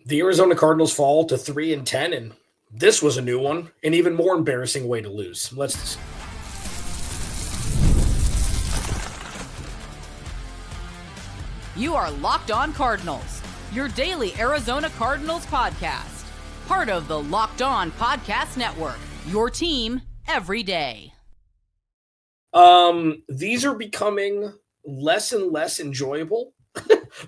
The Arizona Cardinals fall to 3-10, and this was a new one, an even more embarrassing way to lose. You are Locked On Cardinals, your daily Arizona Cardinals podcast. Part of the Locked On Podcast Network, your team every day. These are becoming less and less enjoyable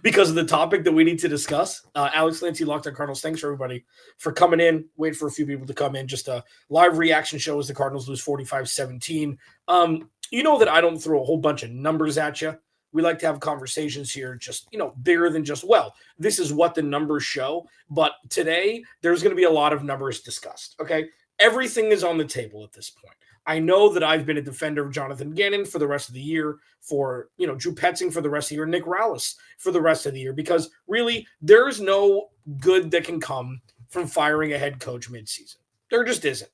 because of the topic that we need to discuss. Alex Clancy, Locked On Cardinals. Thanks for everybody for coming in. Wait for a few people to come in. Just a live reaction show as the Cardinals lose 45-17. You know that I don't throw a whole bunch of numbers at you. We like to have conversations here just, bigger than just, well, this is what the numbers show. But today, there's going to be a lot of numbers discussed, okay? Everything is on the table at this point. I know that I've been a defender of Jonathan Gannon for the rest of the year, for, Drew Petzing for the rest of the year, Nick Rallis for the rest of the year, because really, there's no good that can come from firing a head coach midseason. There just isn't,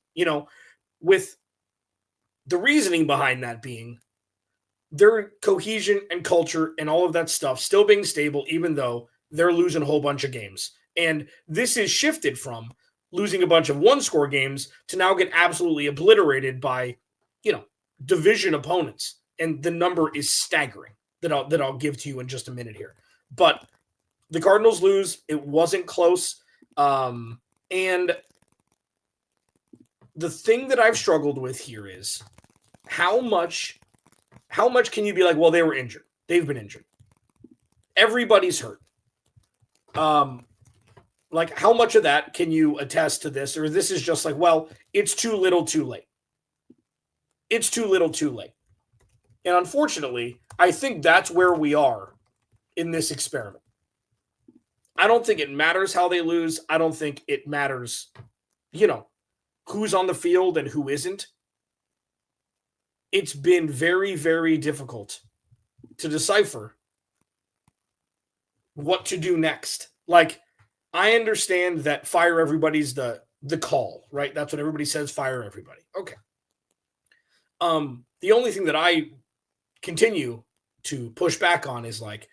with the reasoning behind that being their cohesion and culture and all of that stuff still being stable, even though they're losing a whole bunch of games. And this is shifted from losing a bunch of one-score games to now get absolutely obliterated by, division opponents. And the number is staggering that I'll give to you in just a minute here. But the Cardinals lose. It wasn't close. And the thing that I've struggled with here is how much can you be like, well, they were injured. They've been injured. Everybody's hurt. Like, how much of that can you attest to this? Or this is just like, well, it's too little too late. It's too little too late. And unfortunately, I think that's where we are in this experiment. I don't think it matters how they lose. I don't think it matters, who's on the field and who isn't. It's been very, very difficult to decipher what to do next. Like, I understand that fire everybody's the call, right? That's what everybody says, fire everybody. Okay. The only thing that I continue to push back on is like,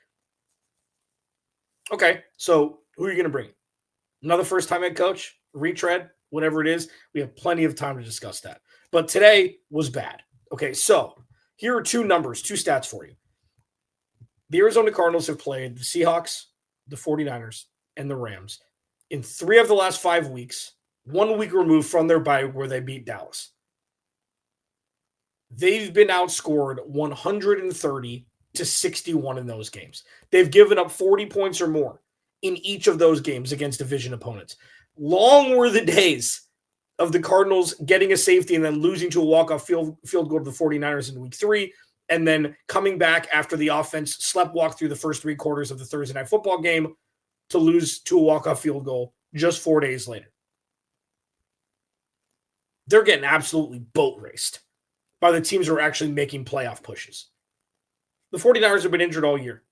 okay, so who are you going to bring? Another first-time head coach? Retread? Whatever it is. We have plenty of time to discuss that. But today was bad. Okay, so here are two stats for you. The Arizona Cardinals have played the Seahawks, the 49ers, and the Rams in 3 of the last 5 weeks, 1 week removed from their bye where they beat Dallas. They've been outscored 130-61 in those games. They've given up 40 points or more in each of those games against division opponents. Long were the days of the Cardinals getting a safety and then losing to a walk-off field goal to the 49ers in week 3, and then coming back after the offense sleptwalked through the first 3 quarters of the Thursday night football game to lose to a walk-off field goal just 4 days later. They're getting absolutely boat raced by the teams who are actually making playoff pushes. The 49ers have been injured all year.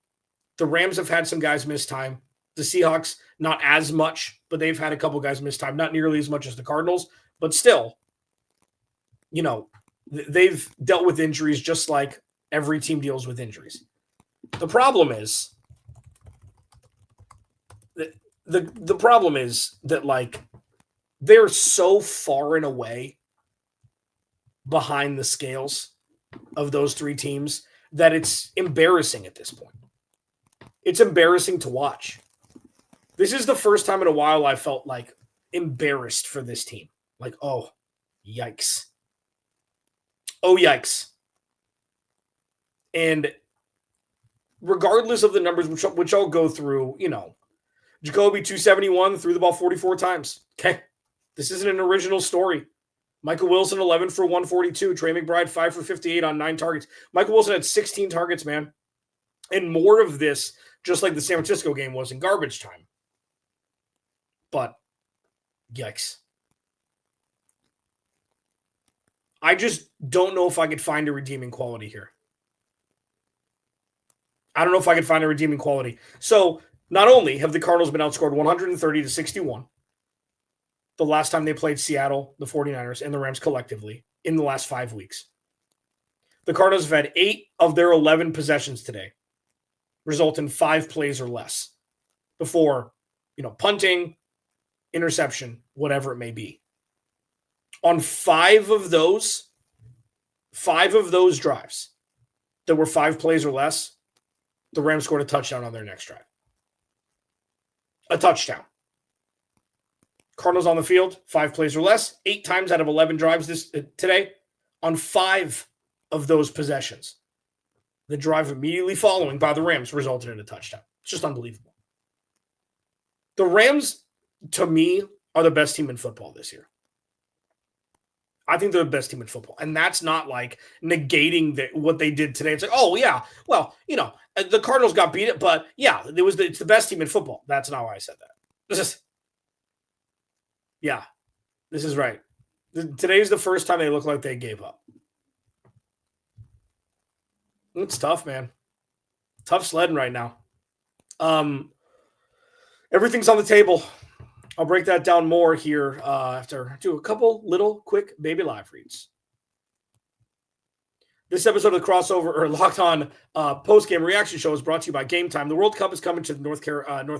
The Rams have had some guys miss time. The Seahawks, not as much, but they've had a couple guys miss time. Not nearly as much as the Cardinals, but still, they've dealt with injuries just like every team deals with injuries. The problem is the problem is that, like, they're so far and away behind the scales of those 3 teams that it's embarrassing at this point. It's embarrassing to watch. This is the first time in a while I felt like embarrassed for this team. Like, oh, yikes. Oh, yikes. And regardless of the numbers, which I'll go through, Jacoby 271 threw the ball 44 times. Okay. This isn't an original story. Michael Wilson 11 for 142. Trey McBride 5 for 58 on 9 targets. Michael Wilson had 16 targets, man. And more of this, just like the San Francisco game, was in garbage time. But, yikes. I just don't know if I could find a redeeming quality here. I don't know if I could find a redeeming quality. So, not only have the Cardinals been outscored 130-61 the last time they played Seattle, the 49ers, and the Rams collectively in the last 5 weeks. The Cardinals have had 8 of their 11 possessions today result in 5 plays or less before punting, interception, whatever it may be. On five of those drives that were 5 plays or less, the Rams scored a touchdown on their next drive. A touchdown. Cardinals on the field, 5 plays or less, 8 times out of 11 drives today. On 5 of those possessions, the drive immediately following by the Rams resulted in a touchdown. It's just unbelievable. The Rams, to me, are the best team in football this year. I think they're the best team in football. And that's not like negating what they did today. It's like, oh, yeah, well, the Cardinals got beat it, but yeah, it's the best team in football. That's not why I said that. This is right. Today's the first time they look like they gave up. It's tough, man. Tough sledding right now. Everything's on the table. I'll break that down more here after I do a couple little quick baby live reads. This episode of the Crossover or Locked On post-game reaction show is brought to you by Game Time. The World Cup is coming to North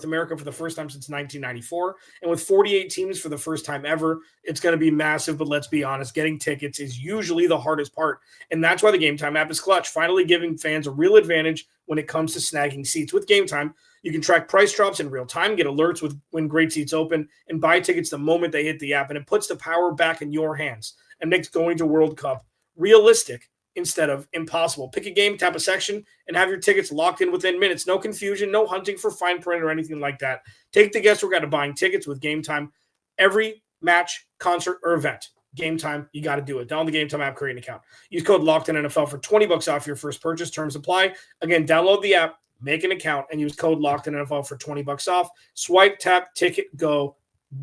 America for the first time since 1994. And with 48 teams for the first time ever, it's going to be massive. But let's be honest, getting tickets is usually the hardest part. And that's why the Game Time app is clutch, finally giving fans a real advantage when it comes to snagging seats. With Game Time, you can track price drops in real time, get alerts when great seats open, and buy tickets the moment they hit the app. And it puts the power back in your hands and makes going to World Cup realistic instead of impossible. Pick a game, tap a section, and have your tickets locked in within minutes. No confusion, no hunting for fine print or anything like that. Take the guesswork out of buying tickets with Game Time. Every match, concert, or event. Game Time, you got to do it. Download the Game Time app, create an account. Use code LOCKEDONNFL for $20 off your first purchase. Terms apply. Again, download the app, make an account, and use code LOCKEDONNFL for $20 off. Swipe, tap, ticket, go.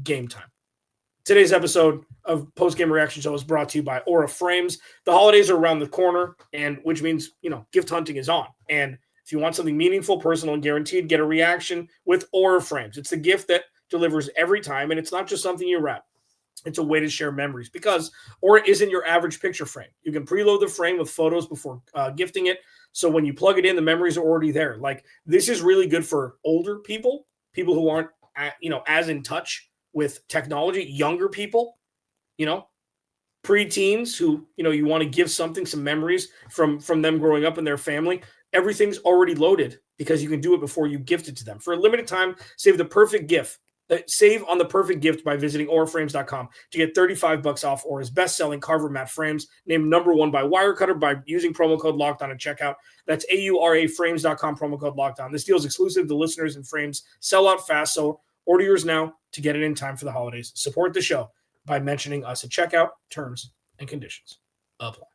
Game Time. Today's episode of Post Game Reaction Show is brought to you by Aura Frames. The holidays are around the corner, and which means, gift hunting is on. And if you want something meaningful, personal, and guaranteed, get a reaction with Aura Frames. It's the gift that delivers every time, and it's not just something you wrap. It's a way to share memories because Aura isn't your average picture frame. You can preload the frame with photos before gifting it. So when you plug it in, the memories are already there. Like, this is really good for older people who aren't, as in touch with technology, younger people, preteens who, you want to give some memories from them growing up in their family. Everything's already loaded because you can do it before you gift it to them. For a limited time, save on the perfect gift by visiting auraframes.com to get $35 off Aura's best-selling Carver matte frames, named #1 by Wirecutter by using promo code LOCKEDON at checkout. That's auraframes.com, promo code LOCKEDON. This deal is exclusive to listeners, and frames sell out fast, so order yours now to get it in time for the holidays. Support the show by mentioning us at checkout. Terms and conditions apply.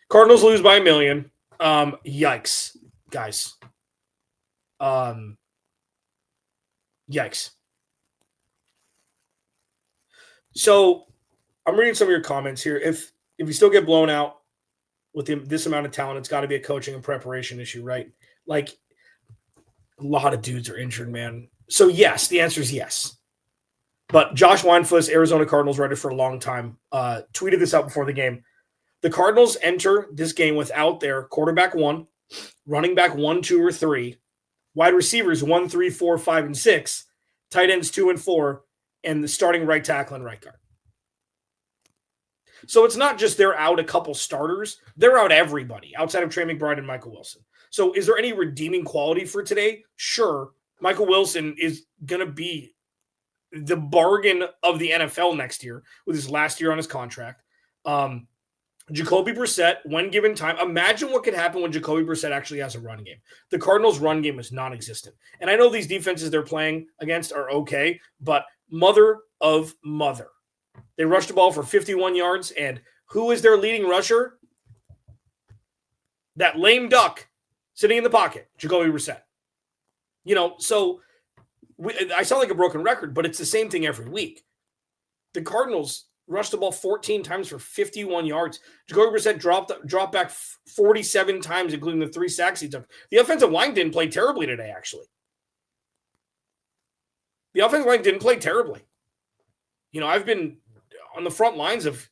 Cardinals lose by 1 million. Yikes, guys. Yikes. So I'm reading some of your comments here. If you still get blown out with this amount of talent, it's got to be a coaching and preparation issue, right? Like, a lot of dudes are injured, man. So yes, the answer is yes. But Josh Weinfuss, Arizona Cardinals writer for a long time, tweeted this out before the game. The Cardinals enter this game without their quarterback 1, running back 1, 2, or 3, wide receivers 1, 3, 4, 5, and 6, tight ends 2 and 4, and the starting right tackle and right guard. So it's not just they're out a couple starters. They're out everybody outside of Trey McBride and Michael Wilson. So is there any redeeming quality for today? Sure. Michael Wilson is going to be the bargain of the NFL next year with his last year on his contract. Jacoby Brissett, when given time, imagine what could happen when Jacoby Brissett actually has a run game. The Cardinals' run game is non-existent. And I know these defenses they're playing against are okay, but mother of mother. They rushed the ball for 51 yards, and who is their leading rusher? That lame duck sitting in the pocket, Jacoby Brissett. So I sound like a broken record, but it's the same thing every week. The Cardinals rushed the ball 14 times for 51 yards. Jacoby Brissett dropped back 47 times, including the 3 sacks he took. The offensive line didn't play terribly today, actually. The offensive line didn't play terribly. I've been on the front lines of,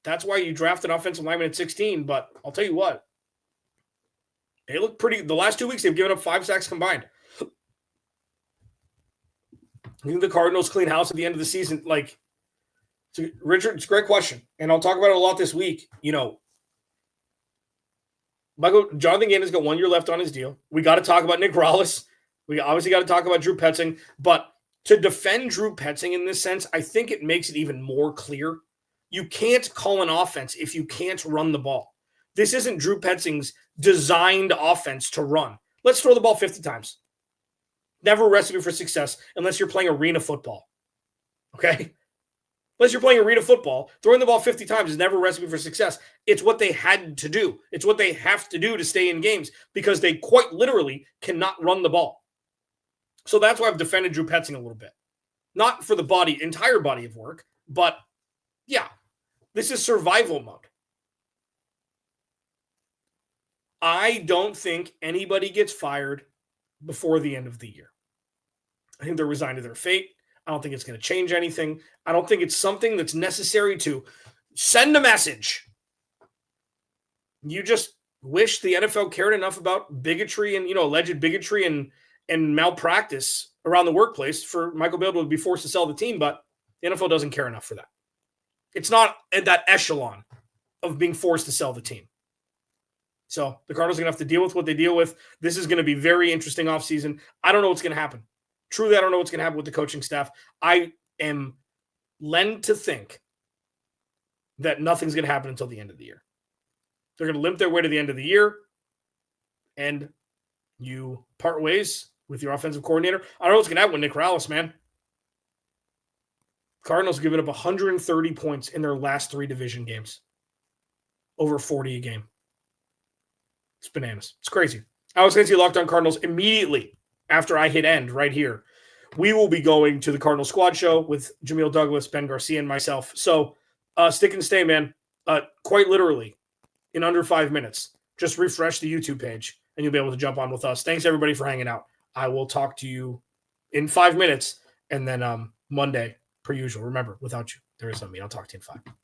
that's why you draft an offensive lineman at 16, but I'll tell you what. They look pretty. The last 2 weeks, they've given up 5 sacks combined. I think the Cardinals clean house at the end of the season. Like, Richard, it's a great question. And I'll talk about it a lot this week. You know, Jonathan Gannon's got 1 year left on his deal. We got to talk about Nick Rallis. We obviously got to talk about Drew Petzing. But to defend Drew Petzing in this sense, I think it makes it even more clear. You can't call an offense if you can't run the ball. This isn't Drew Petzing's designed offense to run. Let's throw the ball 50 times. Never a recipe for success unless you're playing arena football. Okay? Unless you're playing arena football, throwing the ball 50 times is never a recipe for success. It's what they had to do. It's what they have to do to stay in games because they quite literally cannot run the ball. So that's why I've defended Drew Petzing a little bit. Not for the entire body of work, but yeah, this is survival mode. I don't think anybody gets fired before the end of the year. I think they're resigned to their fate. I don't think it's going to change anything. I don't think it's something that's necessary to send a message. You just wish the NFL cared enough about bigotry and, alleged bigotry and malpractice around the workplace for Michael Beale to be forced to sell the team, but the NFL doesn't care enough for that. It's not at that echelon of being forced to sell the team. So the Cardinals are going to have to deal with what they deal with. This is going to be very interesting offseason. I don't know what's going to happen. Truly, I don't know what's going to happen with the coaching staff. I am led to think that nothing's going to happen until the end of the year. They're going to limp their way to the end of the year, and you part ways with your offensive coordinator. I don't know what's going to happen with Nick Rallis, man. Cardinals have given up 130 points in their last 3 division games. Over 40 a game. It's bananas. It's crazy. Alex Clancy, Locked On Cardinals, immediately after I hit end right here. We will be going to the Cardinal Squad Show with Jameel Douglas, Ben Garcia, and myself. So stick and stay, man. Quite literally, in under 5 minutes, just refresh the YouTube page, and you'll be able to jump on with us. Thanks, everybody, for hanging out. I will talk to you in 5 minutes, and then Monday, per usual. Remember, without you, there is no me. I'll talk to you in 5.